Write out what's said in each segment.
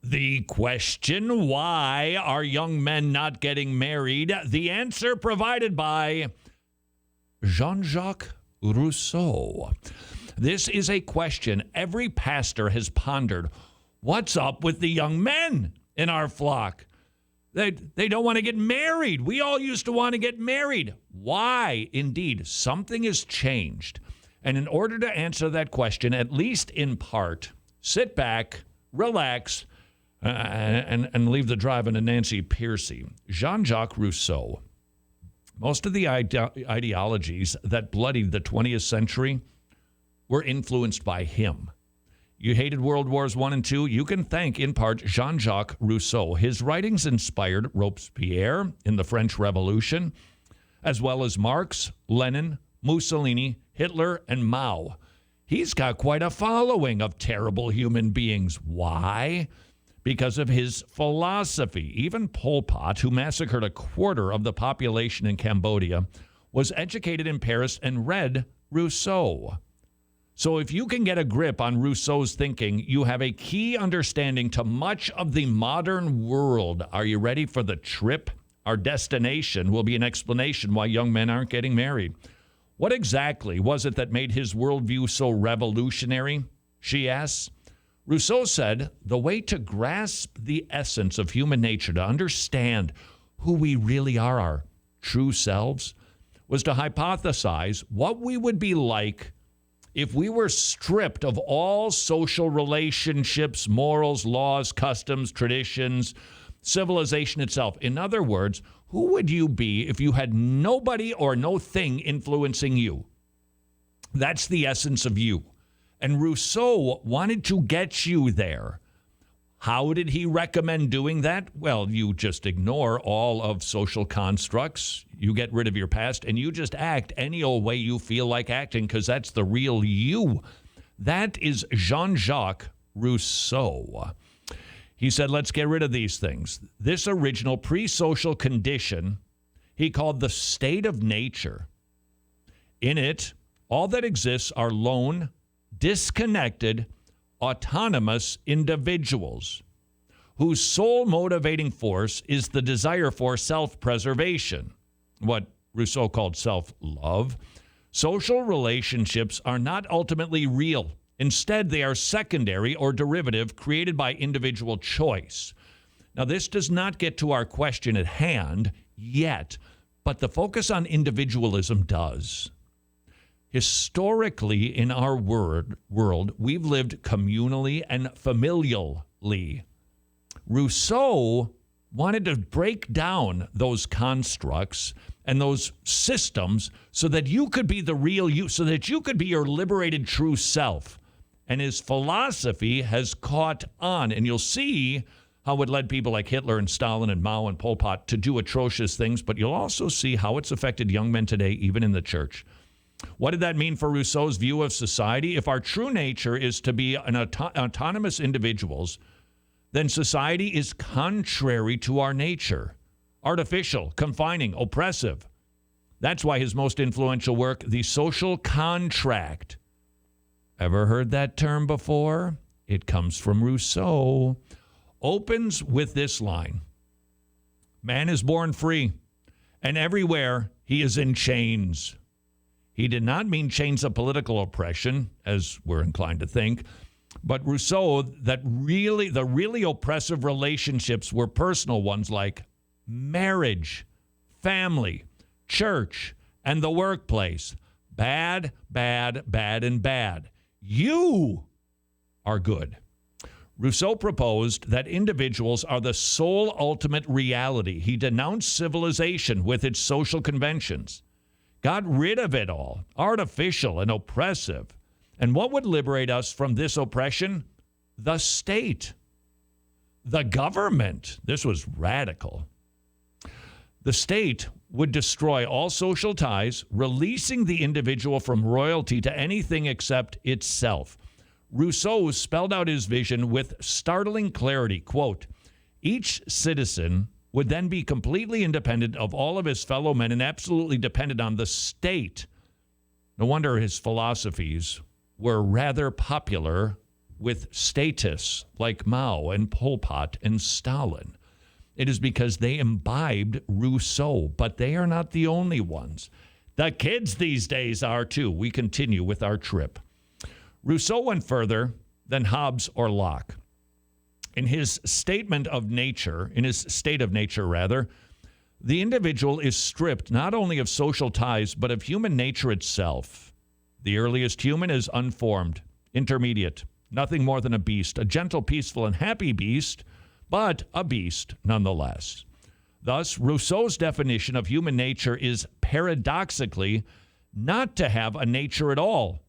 The question, why are young men not getting married? The answer provided by Jean-Jacques Rousseau. This is a question every pastor has pondered. What's up with the young men in our flock? They don't want to get married. We all used to want to get married. Why? Indeed, something has changed. And in order to answer that question, at least in part, sit back, relax, and leave the driving to Nancy Pearcey. Jean-Jacques Rousseau. Most of the ideologies that bloodied the 20th century were influenced by him. You hated World Wars I and II? You can thank, in part, Jean-Jacques Rousseau. His writings inspired Robespierre in the French Revolution, as well as Marx, Lenin, Mussolini, Hitler, and Mao. He's got quite a following of terrible human beings. Why? Because of his philosophy. Even Pol Pot, who massacred a quarter of the population in Cambodia, was educated in Paris and read Rousseau. So if you can get a grip on Rousseau's thinking, you have a key understanding to much of the modern world. Are you ready for the trip? Our destination will be an explanation why young men aren't getting married. What exactly was it that made his worldview so revolutionary? She asks. Rousseau said, the way to grasp the essence of human nature, to understand who we really are, our true selves, was to hypothesize what we would be like if we were stripped of all social relationships, morals, laws, customs, traditions, civilization itself. In other words, who would you be if you had nobody or no thing influencing you? That's the essence of you. And Rousseau wanted to get you there. How did he recommend doing that? Well, you just ignore all of social constructs. You get rid of your past and you just act any old way you feel like acting because that's the real you. That is Jean-Jacques Rousseau. He said, let's get rid of these things. This original pre-social condition he called the state of nature. In it, all that exists are lone, disconnected, autonomous individuals whose sole motivating force is the desire for self-preservation, what Rousseau called self-love. Social relationships are not ultimately real. Instead, they are secondary or derivative created by individual choice. Now, this does not get to our question at hand yet, but the focus on individualism does. Historically, in our world, we've lived communally and familially. Rousseau wanted to break down those constructs and those systems so that you could be the real you, so that you could be your liberated true self. And his philosophy has caught on, and you'll see how it led people like Hitler and Stalin and Mao and Pol Pot to do atrocious things, but you'll also see how it's affected young men today, even in the church. What did that mean for Rousseau's view of society? If our true nature is to be an autonomous individuals, then society is contrary to our nature, artificial, confining, oppressive. That's why his most influential work, The Social Contract. Ever heard that term before? It comes from Rousseau. Opens with this line. Man is born free, and everywhere he is in chains. He did not mean chains of political oppression, as we're inclined to think, but Rousseau, that the really oppressive relationships were personal ones like marriage, family, church, and the workplace. Bad, bad, bad, and bad. You are good. Rousseau proposed that individuals are the sole ultimate reality. He denounced civilization with its social conventions, got rid of it all, artificial and oppressive. And what would liberate us from this oppression? The state, the government. This was radical. The state would destroy all social ties, releasing the individual from royalty to anything except itself. Rousseau spelled out his vision with startling clarity. Quote, each citizen would then be completely independent of all of his fellow men and absolutely dependent on the state. No wonder his philosophies were rather popular with statists like Mao and Pol Pot and Stalin. It is because they imbibed Rousseau, but they are not the only ones. The kids these days are too. We continue with our trip. Rousseau went further than Hobbes or Locke. In his state of nature, the individual is stripped not only of social ties, but of human nature itself. The earliest human is unformed, intermediate, nothing more than a beast, a gentle, peaceful, and happy beast, but a beast nonetheless. Thus, Rousseau's definition of human nature is paradoxically not to have a nature at all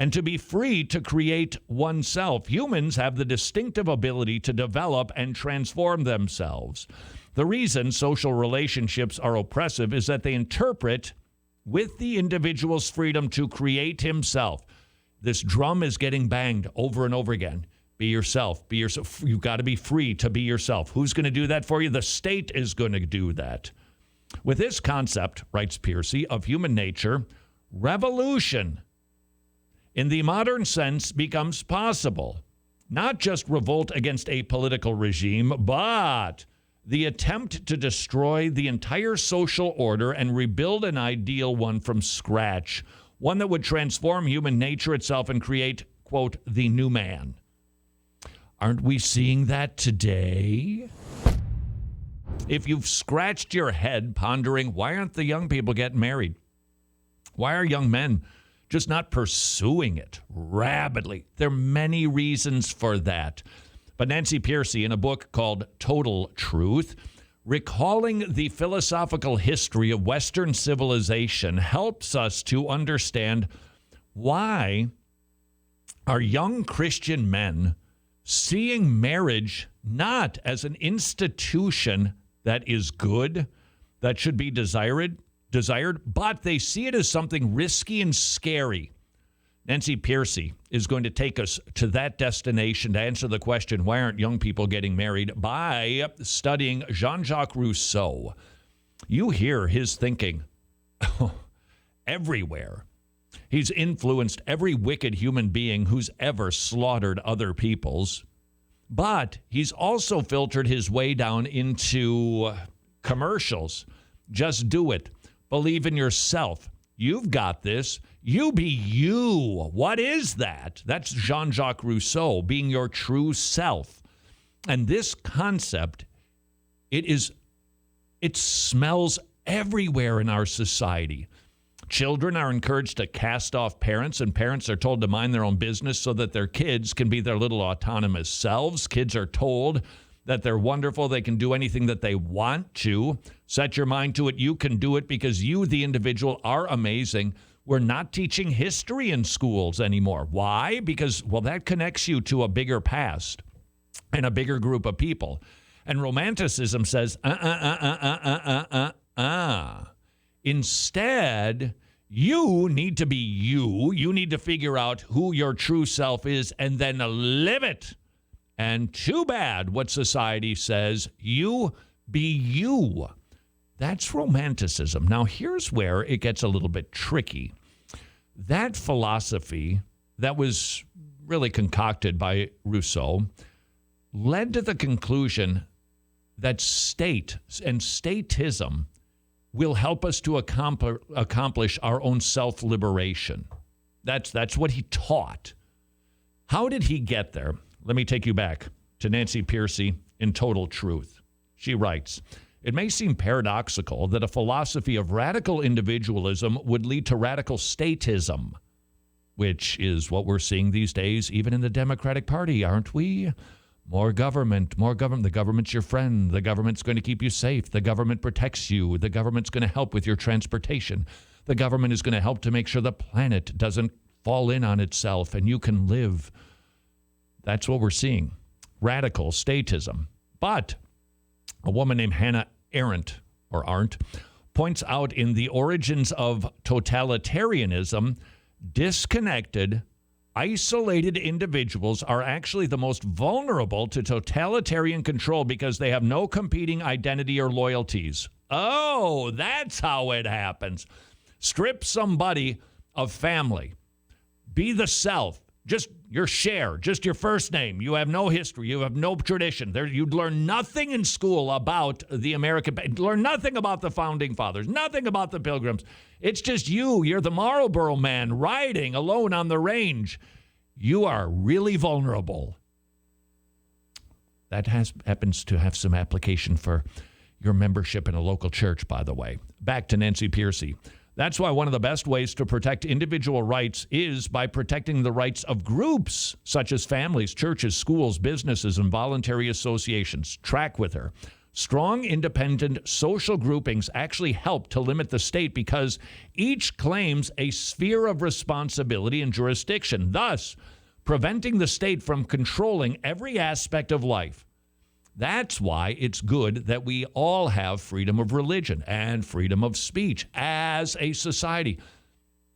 and to be free to create oneself. Humans have the distinctive ability to develop and transform themselves. The reason social relationships are oppressive is that they interpret with the individual's freedom to create himself. This drum is getting banged over and over again. Be yourself. Be yourself. You've got to be free to be yourself. Who's going to do that for you? The state is going to do that. With this concept, writes Piercy, of human nature, revolution in the modern sense becomes possible. Not just revolt against a political regime, but the attempt to destroy the entire social order and rebuild an ideal one from scratch, one that would transform human nature itself and create, quote, the new man. Aren't we seeing that today? If you've scratched your head pondering, why aren't the young people getting married? Why are young men just not pursuing it rabidly? There are many reasons for that. But Nancy Piercy, in a book called Total Truth, recalling the philosophical history of Western civilization, helps us to understand why are young Christian men seeing marriage not as an institution that is good, that should be desired, but they see it as something risky and scary. Nancy Piercy is going to take us to that destination to answer the question, why aren't young people getting married, by studying Jean-Jacques Rousseau. You hear his thinking everywhere. He's influenced every wicked human being who's ever slaughtered other peoples. But he's also filtered his way down into commercials. Just do it. Believe in yourself. You've got this. You be you. What is that? That's Jean-Jacques Rousseau, being your true self. And this concept, it smells everywhere in our society. Children are encouraged to cast off parents, and parents are told to mind their own business so that their kids can be their little autonomous selves. Kids are told that they're wonderful, they can do anything that they want to. Set your mind to it. You can do it because you, the individual, are amazing. We're not teaching history in schools anymore. Why? Because, well, that connects you to a bigger past and a bigger group of people. And Romanticism says, Instead, you need to be you. You need to figure out who your true self is and then live it. And too bad what society says, you be you. That's Romanticism. Now, here's where it gets a little bit tricky. That philosophy that was really concocted by Rousseau led to the conclusion that state and statism will help us to accomplish our own self-liberation. That's what he taught. How did he get there? Let me take you back to Nancy Piercy in Total Truth. She writes, it may seem paradoxical that a philosophy of radical individualism would lead to radical statism, which is what we're seeing these days, even in the Democratic Party, aren't we? More government, more government. The government's your friend. The government's going to keep you safe. The government protects you. The government's going to help with your transportation. The government is going to help to make sure the planet doesn't fall in on itself and you can live. That's what we're seeing. Radical statism. But a woman named Hannah Arendt, points out in The Origins of Totalitarianism, disconnected, isolated individuals are actually the most vulnerable to totalitarian control because they have no competing identity or loyalties. Oh, that's how it happens. Strip somebody of family. Be the self. just your share, just your first name. You have no history. You have no tradition. You'd learn nothing in school about the American, learn nothing about the Founding Fathers, nothing about the Pilgrims. It's just you. You're the Marlboro man riding alone on the range. You are really vulnerable. That happens to have some application for your membership in a local church, by the way. Back to Nancy Pearcey. That's why one of the best ways to protect individual rights is by protecting the rights of groups, such as families, churches, schools, businesses, and voluntary associations. Track with her. Strong, independent social groupings actually help to limit the state because each claims a sphere of responsibility and jurisdiction, thus preventing the state from controlling every aspect of life. That's why it's good that we all have freedom of religion and freedom of speech as a society,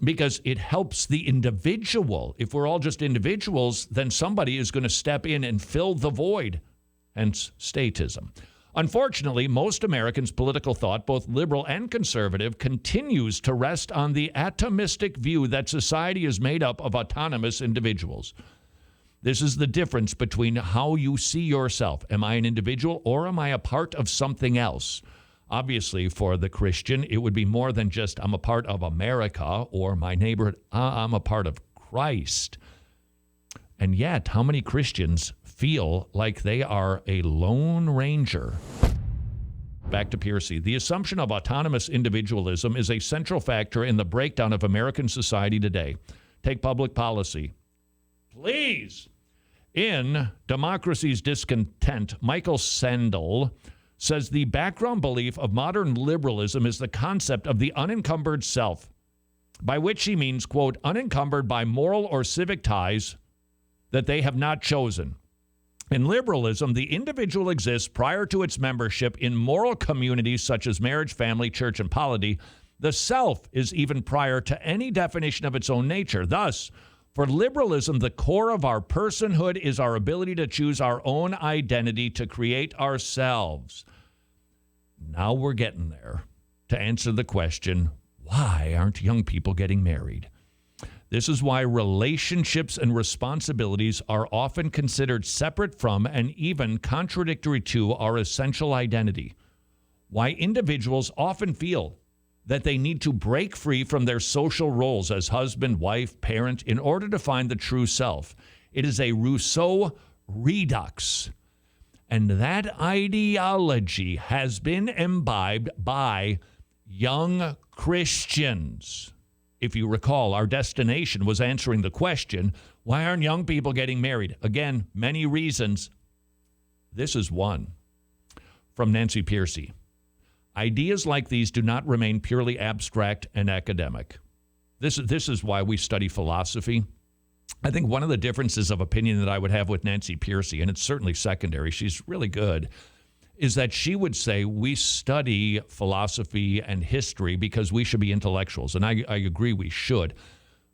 because it helps the individual. If we're all just individuals, then somebody is going to step in and fill the void, hence statism. Unfortunately, most Americans' political thought, both liberal and conservative, continues to rest on the atomistic view that society is made up of autonomous individuals. This is the difference between how you see yourself. Am I an individual or am I a part of something else? Obviously, for the Christian, it would be more than just I'm a part of America or my neighborhood. I'm a part of Christ. And yet, how many Christians feel like they are a lone ranger? Back to Pearcey. The assumption of autonomous individualism is a central factor in the breakdown of American society today. Take public policy. Please. In Democracy's Discontent, Michael Sandel says the background belief of modern liberalism is the concept of the unencumbered self, by which he means, quote, unencumbered by moral or civic ties that they have not chosen. In liberalism, the individual exists prior to its membership in moral communities such as marriage, family, church, and polity. The self is even prior to any definition of its own nature. Thus, for liberalism, the core of our personhood is our ability to choose our own identity to create ourselves. Now we're getting there to answer the question, why aren't young people getting married? This is why relationships and responsibilities are often considered separate from and even contradictory to our essential identity. Why individuals often feel that they need to break free from their social roles as husband, wife, parent in order to find the true self. It is a Rousseau redux. And that ideology has been imbibed by young Christians. If you recall, our destination was answering the question, why aren't young people getting married? Again, many reasons. This is one. From Nancy Pearcey. Ideas like these do not remain purely abstract and academic. This is why we study philosophy. I think one of the differences of opinion that I would have with Nancy Pearcey, and it's certainly secondary, she's really good, is that she would say we study philosophy and history because we should be intellectuals. And I agree we should.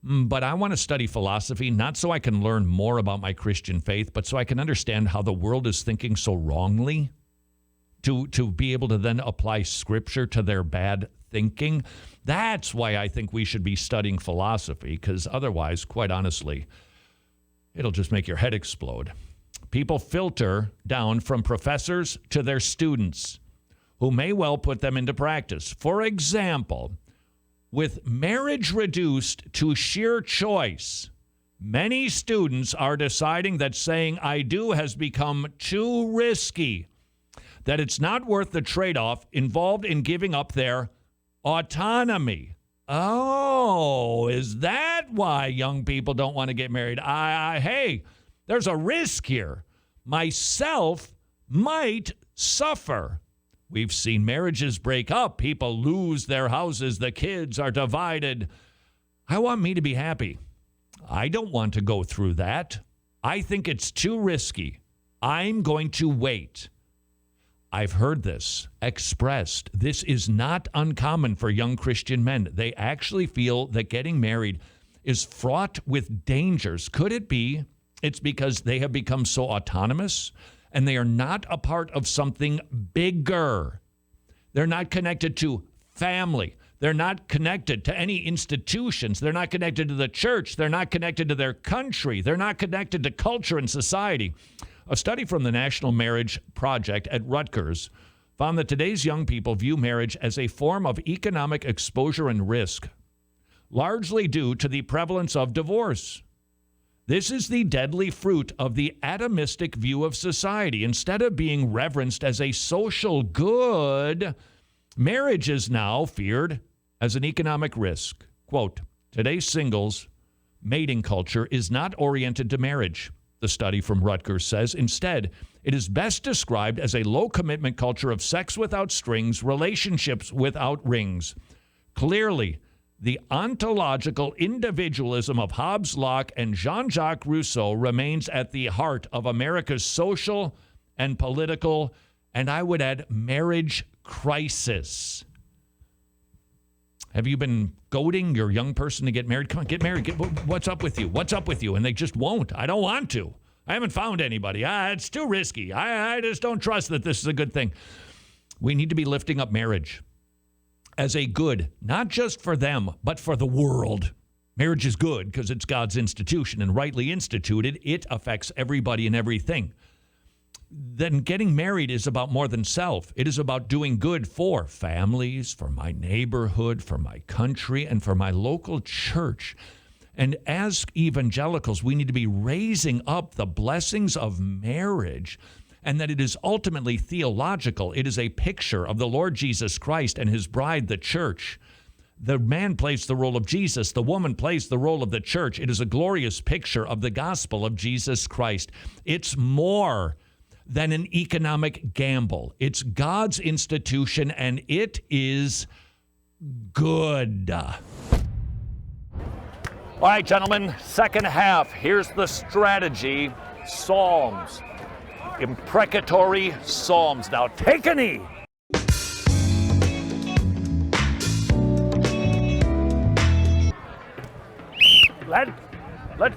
But I want to study philosophy not so I can learn more about my Christian faith, but so I can understand how the world is thinking so wrongly. To be able to then apply scripture to their bad thinking. That's why I think we should be studying philosophy, because otherwise, quite honestly, it'll just make your head explode. People filter down from professors to their students, who may well put them into practice. For example, with marriage reduced to sheer choice, many students are deciding that saying I do has become too risky, that it's not worth the trade-off involved in giving up their autonomy. Oh, is that why young people don't want to get married? Hey, there's a risk here. Myself might suffer. We've seen marriages break up. People lose their houses. The kids are divided. I want me to be happy. I don't want to go through that. I think it's too risky. I'm going to wait. I've heard this expressed. This is not uncommon for young Christian men. They actually feel that getting married is fraught with dangers. Could it be it's because they have become so autonomous and they are not a part of something bigger? They're not connected to family. They're not connected to any institutions. They're not connected to the church. They're not connected to their country. They're not connected to culture and society. A study from the National Marriage Project at Rutgers found that today's young people view marriage as a form of economic exposure and risk, largely due to the prevalence of divorce. This is the deadly fruit of the atomistic view of society. Instead of being reverenced as a social good, marriage is now feared as an economic risk. Quote, today's singles mating culture is not oriented to marriage, the study from Rutgers says. Instead, it is best described as a low-commitment culture of sex without strings, relationships without rings. Clearly, the ontological individualism of Hobbes, Locke, and Jean-Jacques Rousseau remains at the heart of America's social and political, and I would add, marriage crisis. Have you been goading your young person to get married? Come on, get married. What's up with you? What's up with you? And they just won't. I don't want to. I haven't found anybody. It's too risky. I just don't trust that this is a good thing. We need to be lifting up marriage as a good, not just for them, but for the world. Marriage is good because it's God's institution, and rightly instituted, it affects everybody and everything. Then getting married is about more than self. It is about doing good for families, for my neighborhood, for my country, and for my local church. And as evangelicals, we need to be raising up the blessings of marriage, and that it is ultimately theological. It is a picture of the Lord Jesus Christ and his bride, the church. The man plays the role of Jesus. The woman plays the role of the church. It is a glorious picture of the gospel of Jesus Christ. It's more than an economic gamble. It's God's institution, and it is good. All right, gentlemen, second half. Here's the strategy. Psalms. Imprecatory Psalms. Now take a knee. Let's